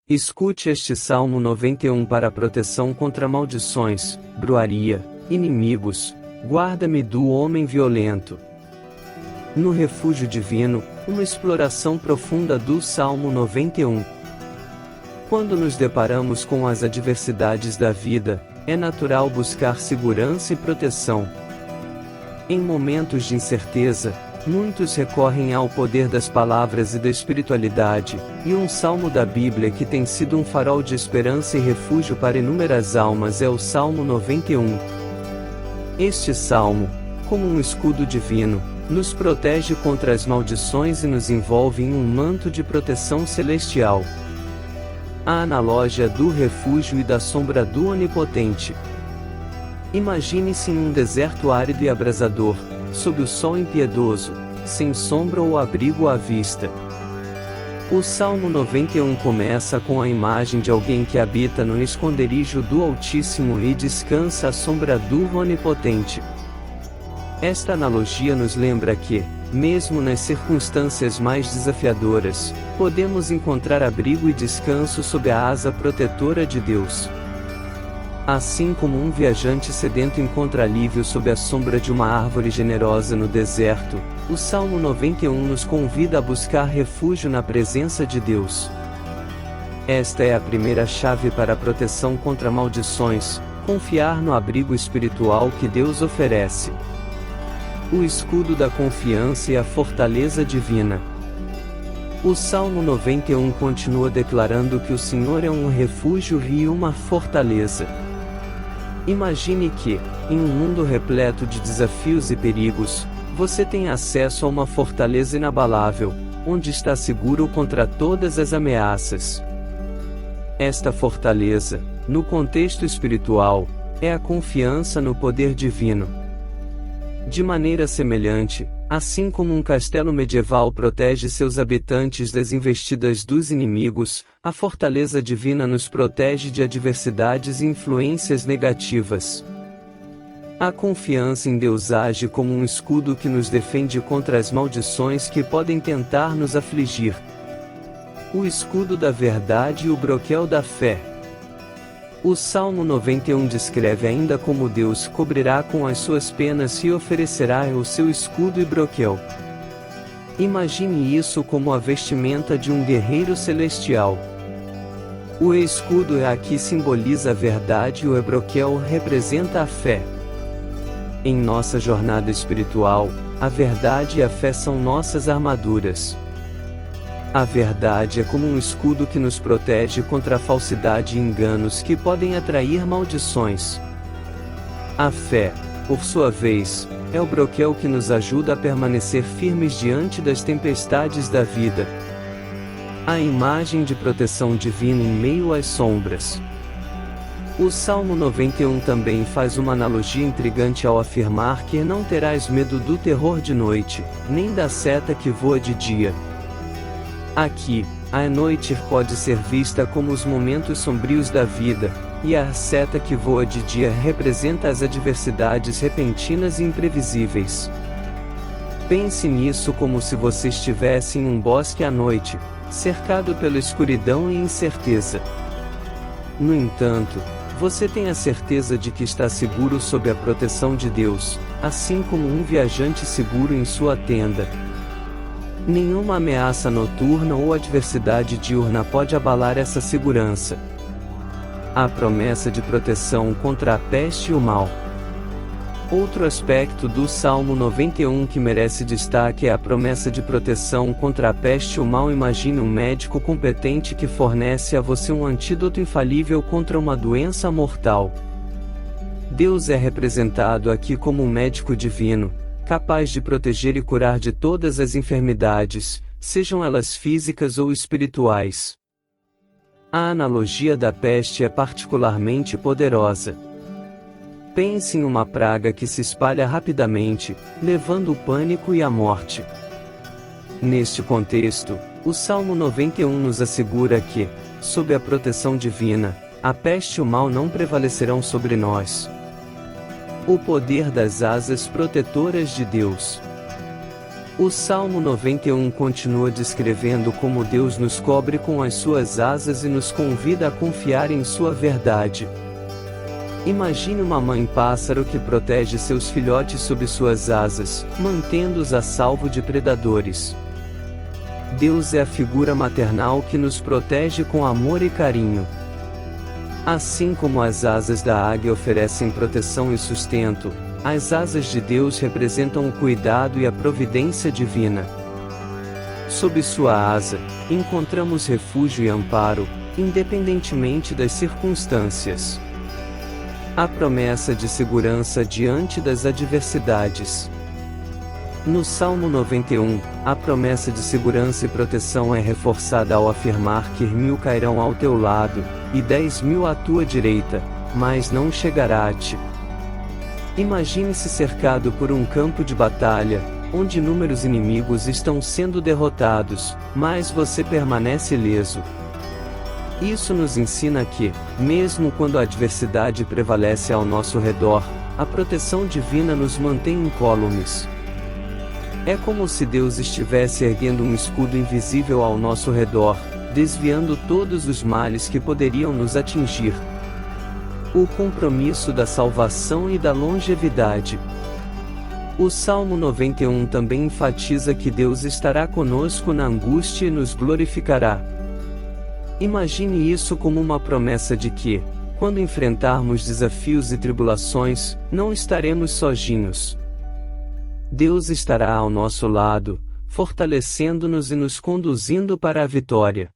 Escute este Salmo 91 para proteção contra maldições, bruaria, inimigos. Guarda-me do homem violento. No refúgio divino, uma exploração profunda do Salmo 91. Quando nos deparamos com as adversidades da vida, é natural buscar segurança e proteção. Em momentos de incerteza, muitos recorrem ao poder das palavras e da espiritualidade, e um salmo da Bíblia que tem sido um farol de esperança e refúgio para inúmeras almas é o Salmo 91. Este salmo, como um escudo divino, nos protege contra as maldições e nos envolve em um manto de proteção celestial. A analogia do refúgio e da sombra do Onipotente. Imagine-se em um deserto árido e abrasador, sob o sol impiedoso, sem sombra ou abrigo à vista. O Salmo 91 começa com a imagem de alguém que habita no esconderijo do Altíssimo e descansa à sombra do Onipotente. Esta analogia nos lembra que, mesmo nas circunstâncias mais desafiadoras, podemos encontrar abrigo e descanso sob a asa protetora de Deus. Assim como um viajante sedento encontra alívio sob a sombra de uma árvore generosa no deserto, o Salmo 91 nos convida a buscar refúgio na presença de Deus. Esta é a primeira chave para a proteção contra maldições: confiar no abrigo espiritual que Deus oferece. O escudo da confiança e a fortaleza divina. O Salmo 91 continua declarando que o Senhor é um refúgio e uma fortaleza. Imagine que, em um mundo repleto de desafios e perigos, você tem acesso a uma fortaleza inabalável, onde está seguro contra todas as ameaças. Esta fortaleza, no contexto espiritual, é a confiança no poder divino. De maneira semelhante, assim como um castelo medieval protege seus habitantes das investidas dos inimigos, a fortaleza divina nos protege de adversidades e influências negativas. A confiança em Deus age como um escudo que nos defende contra as maldições que podem tentar nos afligir. O escudo da verdade e o broquel da fé. O Salmo 91 descreve ainda como Deus cobrirá com as suas penas e oferecerá o seu escudo e broquel. Imagine isso como a vestimenta de um guerreiro celestial. O escudo aqui simboliza a verdade e o broquel representa a fé. Em nossa jornada espiritual, a verdade e a fé são nossas armaduras. A verdade é como um escudo que nos protege contra a falsidade e enganos que podem atrair maldições. A fé, por sua vez, é o broquel que nos ajuda a permanecer firmes diante das tempestades da vida. A imagem de proteção divina em meio às sombras. O Salmo 91 também faz uma analogia intrigante ao afirmar que não terás medo do terror de noite, nem da seta que voa de dia. Aqui, a noite pode ser vista como os momentos sombrios da vida, e a seta que voa de dia representa as adversidades repentinas e imprevisíveis. Pense nisso como se você estivesse em um bosque à noite, cercado pela escuridão e incerteza. No entanto, você tem a certeza de que está seguro sob a proteção de Deus, assim como um viajante seguro em sua tenda. Nenhuma ameaça noturna ou adversidade diurna pode abalar essa segurança. A promessa de proteção contra a peste e o mal. Outro aspecto do Salmo 91 que merece destaque é a promessa de proteção contra a peste e o mal. Imagine um médico competente que fornece a você um antídoto infalível contra uma doença mortal. Deus é representado aqui como um médico divino, capaz de proteger e curar de todas as enfermidades, sejam elas físicas ou espirituais. A analogia da peste é particularmente poderosa. Pense em uma praga que se espalha rapidamente, levando o pânico e a morte. Neste contexto, o Salmo 91 nos assegura que, sob a proteção divina, a peste e o mal não prevalecerão sobre nós. O poder das asas protetoras de Deus. O Salmo 91 continua descrevendo como Deus nos cobre com as suas asas e nos convida a confiar em sua verdade. Imagine uma mãe pássaro que protege seus filhotes sob suas asas, mantendo-os a salvo de predadores. Deus é a figura maternal que nos protege com amor e carinho. Assim como as asas da águia oferecem proteção e sustento, as asas de Deus representam o cuidado e a providência divina. Sob sua asa, encontramos refúgio e amparo, independentemente das circunstâncias. A promessa de segurança diante das adversidades. No Salmo 91, a promessa de segurança e proteção é reforçada ao afirmar que 1000 cairão ao teu lado, e 10.000 à tua direita, mas não chegará a ti. Imagine-se cercado por um campo de batalha, onde inúmeros inimigos estão sendo derrotados, mas você permanece ileso. Isso nos ensina que, mesmo quando a adversidade prevalece ao nosso redor, a proteção divina nos mantém incólumes. É como se Deus estivesse erguendo um escudo invisível ao nosso redor, desviando todos os males que poderiam nos atingir. O compromisso da salvação e da longevidade. O Salmo 91 também enfatiza que Deus estará conosco na angústia e nos glorificará. Imagine isso como uma promessa de que, quando enfrentarmos desafios e tribulações, não estaremos sozinhos. Deus estará ao nosso lado, fortalecendo-nos e nos conduzindo para a vitória.